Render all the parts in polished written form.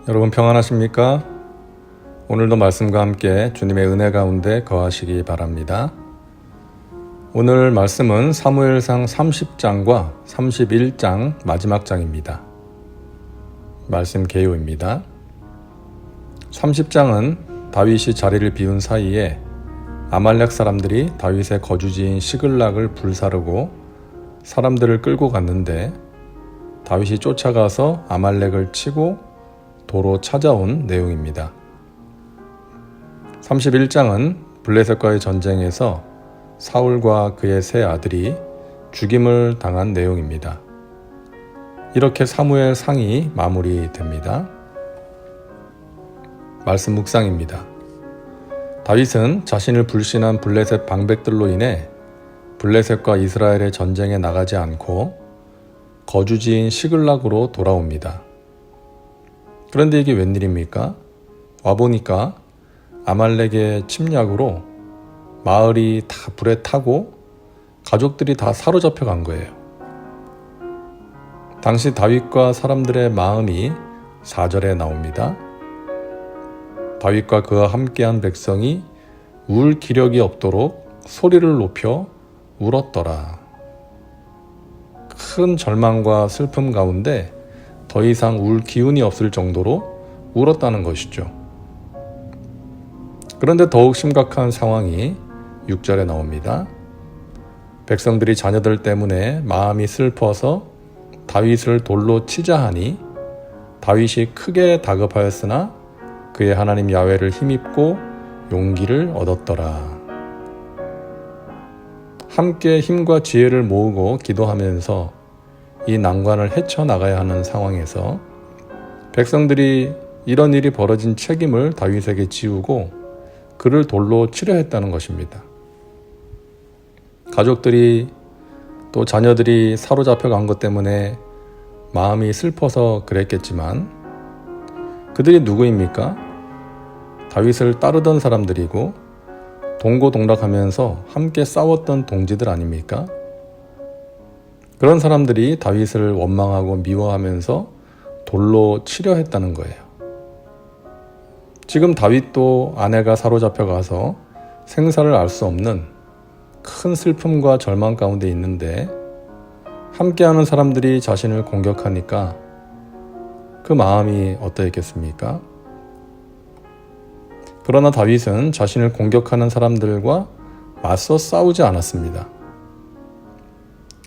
여러분 평안하십니까? 오늘도 말씀과 함께 주님의 은혜 가운데 거하시기 바랍니다. 오늘 말씀은 사무엘상 30장과 31장 마지막 장입니다. 말씀 개요입니다. 30장은 다윗이 자리를 비운 사이에 아말렉 사람들이 다윗의 거주지인 시글락을 불사르고 사람들을 끌고 갔는데 다윗이 쫓아가서 아말렉을 치고 도로 찾아온 내용입니다. 31장은 블레셋과의 전쟁에서 사울과 그의 세 아들이 죽임을 당한 내용입니다. 이렇게 사무엘 상이 마무리됩니다. 말씀 묵상입니다. 다윗은 자신을 불신한 블레셋 방백들로 인해 블레셋과 이스라엘의 전쟁에 나가지 않고 거주지인 시글락으로 돌아옵니다. 그런데 이게 웬일입니까? 와보니까 아말렉의 침략으로 마을이 다 불에 타고 가족들이 다 사로잡혀 간 거예요. 당시 다윗과 사람들의 마음이 4절에 나옵니다. 다윗과 그와 함께한 백성이 울 기력이 없도록 소리를 높여 울었더라. 큰 절망과 슬픔 가운데 더 이상 울 기운이 없을 정도로 울었다는 것이죠. 그런데 더욱 심각한 상황이 6절에 나옵니다. 백성들이 자녀들 때문에 마음이 슬퍼서 다윗을 돌로 치자 하니 다윗이 크게 다급하였으나 그의 하나님 야훼를 힘입고 용기를 얻었더라. 함께 힘과 지혜를 모으고 기도하면서 이 난관을 헤쳐나가야 하는 상황에서 백성들이 이런 일이 벌어진 책임을 다윗에게 지우고 그를 돌로 치려 했다는 것입니다. 가족들이 또 자녀들이 사로잡혀 간 것 때문에 마음이 슬퍼서 그랬겠지만 그들이 누구입니까? 다윗을 따르던 사람들이고 동고동락하면서 함께 싸웠던 동지들 아닙니까? 그런 사람들이 다윗을 원망하고 미워하면서 돌로 치려 했다는 거예요. 지금 다윗도 아내가 사로잡혀 가서 생사를 알 수 없는 큰 슬픔과 절망 가운데 있는데 함께하는 사람들이 자신을 공격하니까 그 마음이 어떠했겠습니까? 그러나 다윗은 자신을 공격하는 사람들과 맞서 싸우지 않았습니다.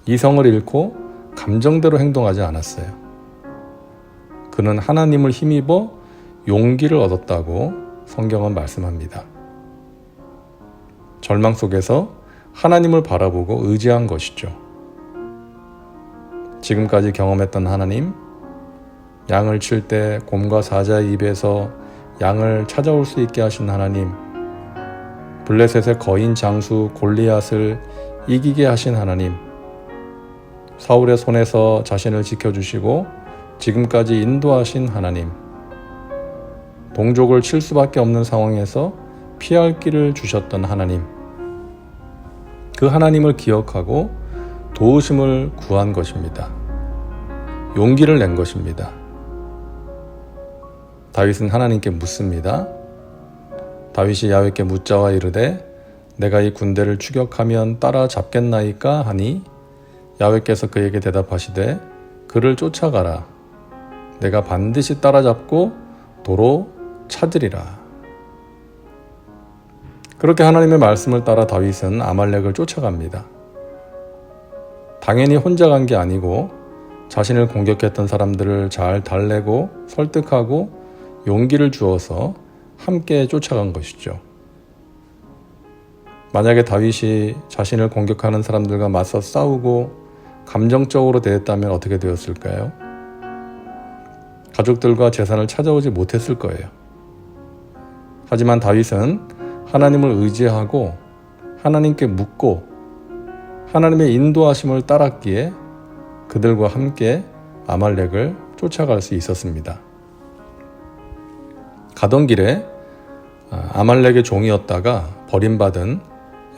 이성을 잃고 감정대로 행동하지 않았어요. 그는 하나님을 힘입어 용기를 얻었다고 성경은 말씀합니다. 절망 속에서 하나님을 바라보고 의지한 것이죠. 지금까지 경험했던 하나님, 양을 칠 때 곰과 사자의 입에서 양을 찾아올 수 있게 하신 하나님, 블레셋의 거인 장수 골리앗을 이기게 하신 하나님, 사울의 손에서 자신을 지켜주시고 지금까지 인도하신 하나님, 동족을 칠 수밖에 없는 상황에서 피할 길을 주셨던 하나님, 그 하나님을 기억하고 도우심을 구한 것입니다. 용기를 낸 것입니다. 다윗은 하나님께 묻습니다. 다윗이 야훼께 묻자와 이르되 내가 이 군대를 추격하면 따라잡겠나이까 하니 야훼께서 그에게 대답하시되 그를 쫓아가라. 내가 반드시 따라잡고 도로 찾으리라. 그렇게 하나님의 말씀을 따라 다윗은 아말렉을 쫓아갑니다. 당연히 혼자 간 게 아니고 자신을 공격했던 사람들을 잘 달래고 설득하고 용기를 주어서 함께 쫓아간 것이죠. 만약에 다윗이 자신을 공격하는 사람들과 맞서 싸우고 감정적으로 대했다면 어떻게 되었을까요? 가족들과 재산을 찾아오지 못했을 거예요. 하지만 다윗은 하나님을 의지하고 하나님께 묻고 하나님의 인도하심을 따랐기에 그들과 함께 아말렉을 쫓아갈 수 있었습니다. 가던 길에 아말렉의 종이었다가 버림받은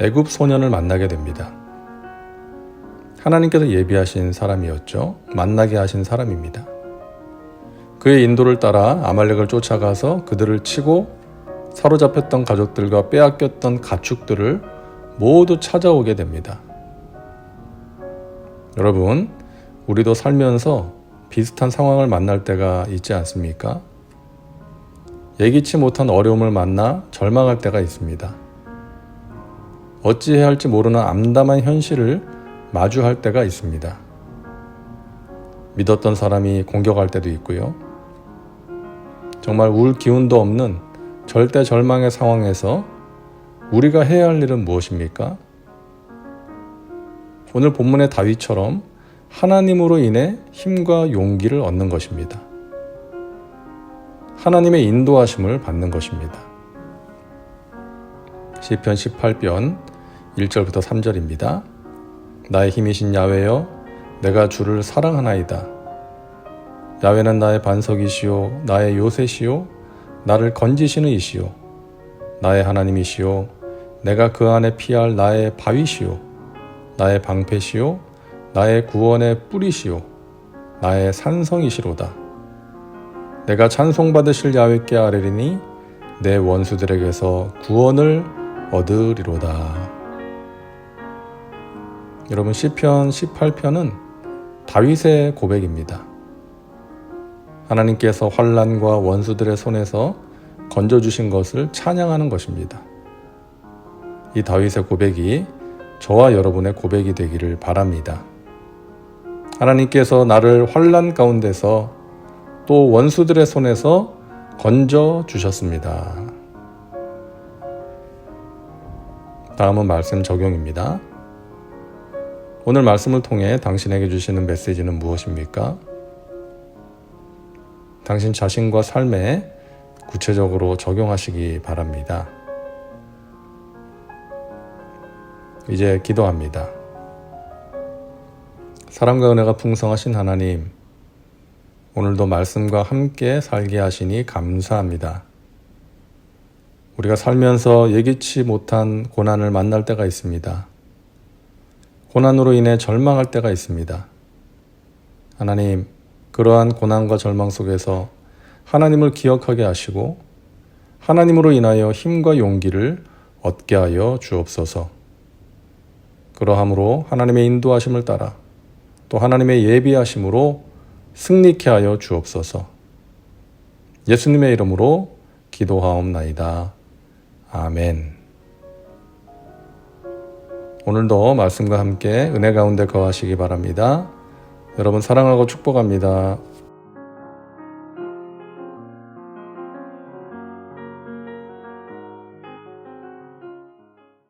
애굽 소년을 만나게 됩니다. 하나님께서 예비하신 사람이었죠. 만나게 하신 사람입니다. 그의 인도를 따라 아말렉을 쫓아가서 그들을 치고 사로잡혔던 가족들과 빼앗겼던 가축들을 모두 찾아오게 됩니다. 여러분, 우리도 살면서 비슷한 상황을 만날 때가 있지 않습니까? 예기치 못한 어려움을 만나 절망할 때가 있습니다. 어찌해야 할지 모르는 암담한 현실을 마주할 때가 있습니다. 믿었던 사람이 공격할 때도 있고요. 정말 울 기운도 없는 절대 절망의 상황에서 우리가 해야 할 일은 무엇입니까? 오늘 본문의 다윗처럼 하나님으로 인해 힘과 용기를 얻는 것입니다. 하나님의 인도하심을 받는 것입니다. 시편 18편 1절부터 3절입니다. 나의 힘이신 야훼여, 내가 주를 사랑하나이다. 야훼는 나의 반석이시요 나의 요새시요 나를 건지시는 이시요 나의 하나님이시요 내가 그 안에 피할 나의 바위시요 나의 방패시요 나의 구원의 뿌리시요 나의 산성이시로다. 내가 찬송받으실 야훼께 아뢰리니 내 원수들에게서 구원을 얻으리로다. 여러분, 시편 18편은 다윗의 고백입니다. 하나님께서 환난과 원수들의 손에서 건져주신 것을 찬양하는 것입니다. 이 다윗의 고백이 저와 여러분의 고백이 되기를 바랍니다. 하나님께서 나를 환난 가운데서 또 원수들의 손에서 건져주셨습니다. 다음은 말씀 적용입니다. 오늘 말씀을 통해 당신에게 주시는 메시지는 무엇입니까? 당신 자신과 삶에 구체적으로 적용하시기 바랍니다. 이제 기도합니다. 사랑과 은혜가 풍성하신 하나님, 오늘도 말씀과 함께 살게 하시니 감사합니다. 우리가 살면서 예기치 못한 고난을 만날 때가 있습니다. 고난으로 인해 절망할 때가 있습니다. 하나님, 그러한 고난과 절망 속에서 하나님을 기억하게 하시고 하나님으로 인하여 힘과 용기를 얻게 하여 주옵소서. 그러함으로 하나님의 인도하심을 따라 또 하나님의 예비하심으로 승리케 하여 주옵소서. 예수님의 이름으로 기도하옵나이다. 아멘. 오늘도 말씀과 함께 은혜 가운데 거하시기 바랍니다. 여러분 사랑하고 축복합니다.